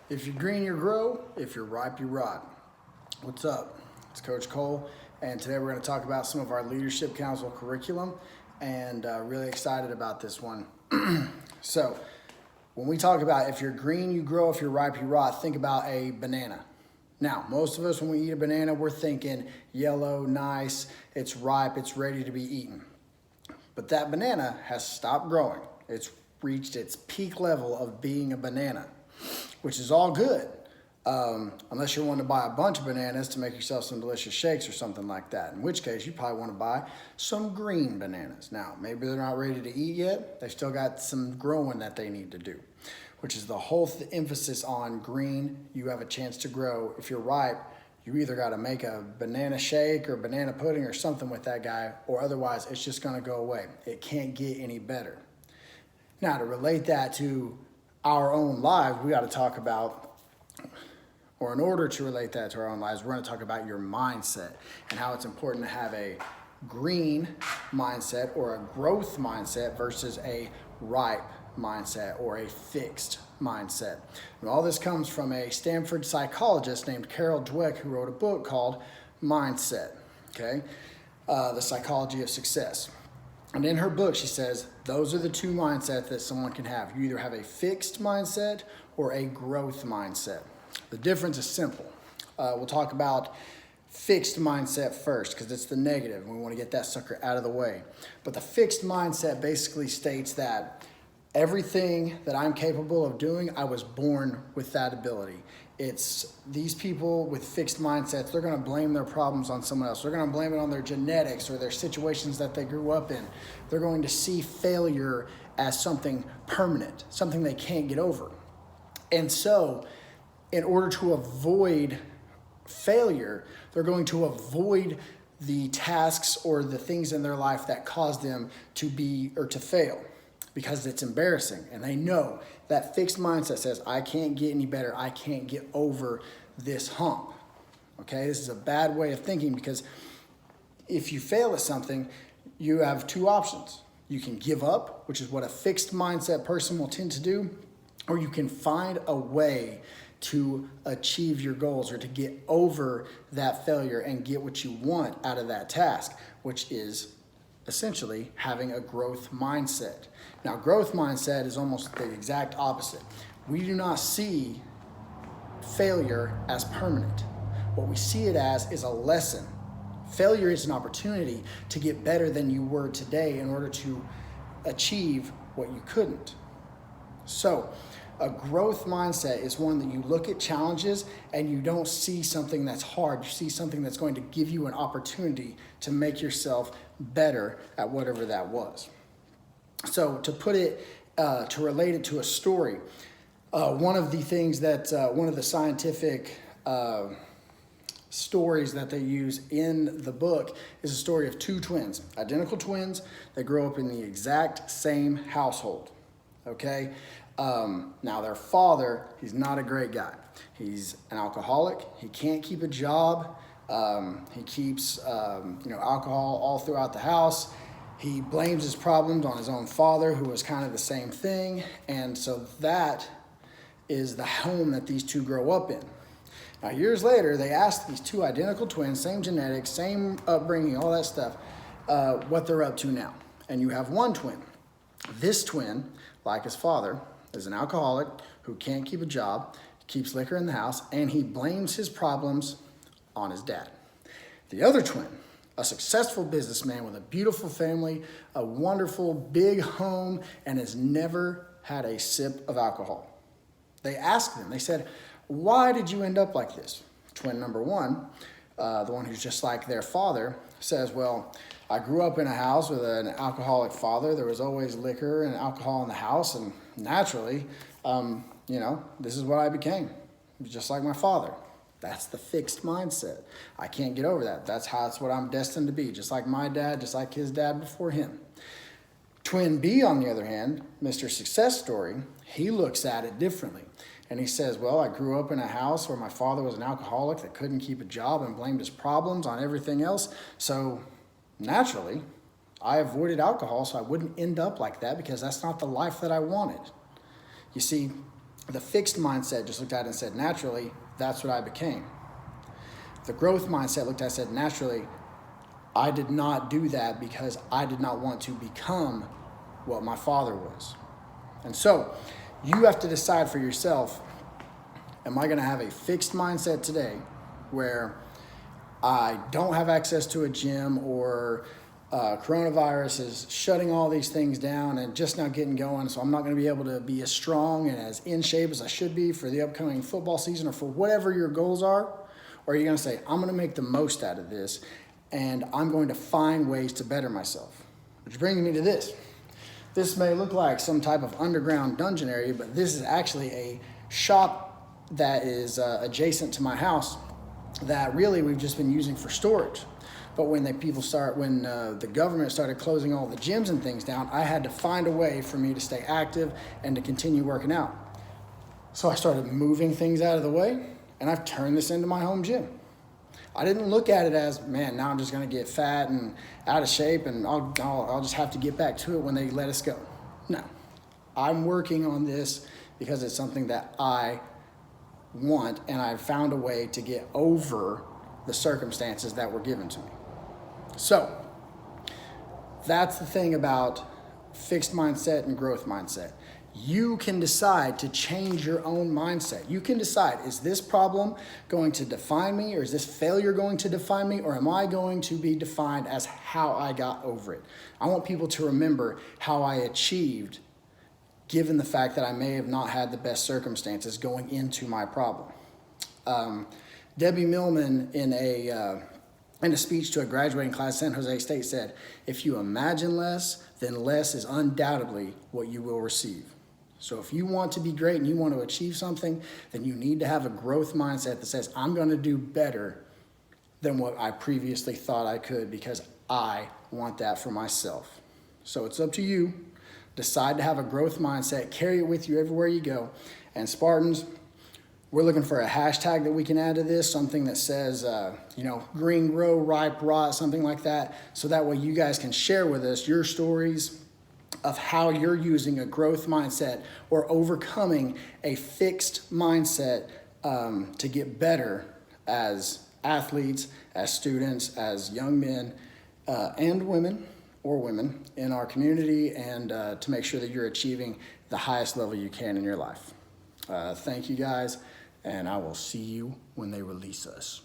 If you're green, you grow. If you're ripe, you rot. What's up? It's Coach Cole, and today we're going to talk about some of our Leadership Council curriculum, and really excited about this one. So, when we talk about if you're green, you grow. If you're ripe, you rot, think about a banana. Now, most of us, when we eat a banana, we're thinking yellow, nice, it's ripe, it's ready to be eaten. But that banana has stopped growing. It's reached its peak level of being a banana, which is all good, unless you want to buy a bunch of bananas to make yourself some delicious shakes or something like that, in which case you probably want to buy some green bananas. Now, maybe they're not ready to eat yet. They still got some growing that they need to do, which is the whole emphasis on green. You have a chance to grow. If you're ripe, you either got to make a banana shake or banana pudding or something with that guy, or otherwise it's just going to go away. It can't get any better. Now, to relate that to our own lives, we got to talk about, or in order to relate that to our own lives, we're going to talk about your mindset and how it's important to have a green mindset or a growth mindset versus a ripe mindset or a fixed mindset. And all this comes from a Stanford psychologist named Carol Dweck, who wrote a book called Mindset, okay? The Psychology of Success. And in her book, she says, those are the two mindsets that someone can have. You either have a fixed mindset or a growth mindset. The difference is simple. We'll talk about fixed mindset first because it's the negative and we want to get that sucker out of the way. But the fixed mindset basically states that everything that I'm capable of doing, I was born with that ability. It's these people with fixed mindsets, they're going to blame their problems on someone else. They're going to blame it on their genetics or their situations that they grew up in. They're going to see failure as something permanent, something they can't get over. And so, in order to avoid failure, they're going to avoid the tasks or the things in their life that cause them to be or to fail, because it's embarrassing. And they know that fixed mindset says, I can't get any better. I can't get over this hump. Okay, this is a bad way of thinking, because if you fail at something, you have two options. You can give up, which is what a fixed mindset person will tend to do, or you can find a way to achieve your goals or to get over that failure and get what you want out of that task, which is essentially having a growth mindset. Now, growth mindset is almost the exact opposite. We do not see failure as permanent. What we see it as is a lesson. Failure is an opportunity to get better than you were today in order to achieve what you couldn't. So, a growth mindset is one that you look at challenges and you don't see something that's hard. You see something that's going to give you an opportunity to make yourself better at whatever that was. So to put it, to relate it to a story, one of the things that, one of the scientific stories that they use in the book is a story of two twins, identical twins that grow up in the exact same household, okay? Now their father, he's not a great guy. He's an alcoholic. He can't keep a job. He keeps, alcohol all throughout the house. He blames his problems on his own father, who was kind of the same thing. And so that is the home that these two grow up in. Now, years later, they asked these two identical twins, same genetics, same upbringing, all that stuff, what they're up to now. And you have one twin. This twin, like his father, is an alcoholic who can't keep a job, keeps liquor in the house, and he blames his problems on his dad. The other twin, a successful businessman with a beautiful family, a wonderful big home, and has never had a sip of alcohol. They asked them, they said, why did you end up like this? Twin number one, the one who's just like their father, says, well, I grew up in a house with an alcoholic father. There was always liquor and alcohol in the house, and naturally, this is what I became, just like my father. That's the fixed mindset. I can't get over that. That's what I'm destined to be, just like my dad, just like his dad before him. Twin B, on the other hand, Mr. Success Story, he looks at it differently. And he says, well, I grew up in a house where my father was an alcoholic that couldn't keep a job and blamed his problems on everything else. So naturally, I avoided alcohol so I wouldn't end up like that, because that's not the life that I wanted. You see, The fixed mindset just looked at it and said, naturally, that's what I became. The growth mindset looked at it and said, naturally, I did not do that because I did not want to become what my father was. And so you have to decide for yourself, am I going to have a fixed mindset today where I don't have access to a gym, or coronavirus is shutting all these things down and just now getting going, so I'm not going to be able to be as strong and as in shape as I should be for the upcoming football season, or for whatever your goals are? Or are you going to say, I'm going to make the most out of this and I'm going to find ways to better myself? Which brings me to this. This may look like some type of underground dungeon area, but this is actually a shop that is adjacent to my house that really we've just been using for storage. But when the government started closing all the gyms and things down, I had to find a way for me to stay active and to continue working out. So I started moving things out of the way, and I've turned this into my home gym. I didn't look at it as, man, now I'm just going to get fat and out of shape and I'll just have to get back to it when they let us go. No, I'm working on this because it's something that I want, and I've found a way to get over the circumstances that were given to me. So that's the thing about fixed mindset and growth mindset. You can decide to change your own mindset. You can decide, is this problem going to define me, or is this failure going to define me, or am I going to be defined as how I got over it? I want people to remember how I achieved, given the fact that I may have not had the best circumstances going into my problem. Debbie Millman, in a speech to a graduating class at San Jose State, said, if you imagine less, then less is undoubtedly what you will receive. So if you want to be great and you want to achieve something, then you need to have a growth mindset that says, I'm going to do better than what I previously thought I could, because I want that for myself. So it's up to you. Decide to have a growth mindset, carry it with you everywhere you go. And Spartans, we're looking for a hashtag that we can add to this, something that says, green grow, ripe rot, something like that. So that way you guys can share with us your stories of how you're using a growth mindset or overcoming a fixed mindset to get better as athletes, as students, as young men and women, or women in our community, and to make sure that you're achieving the highest level you can in your life. Thank you guys, and I will see you when they release us.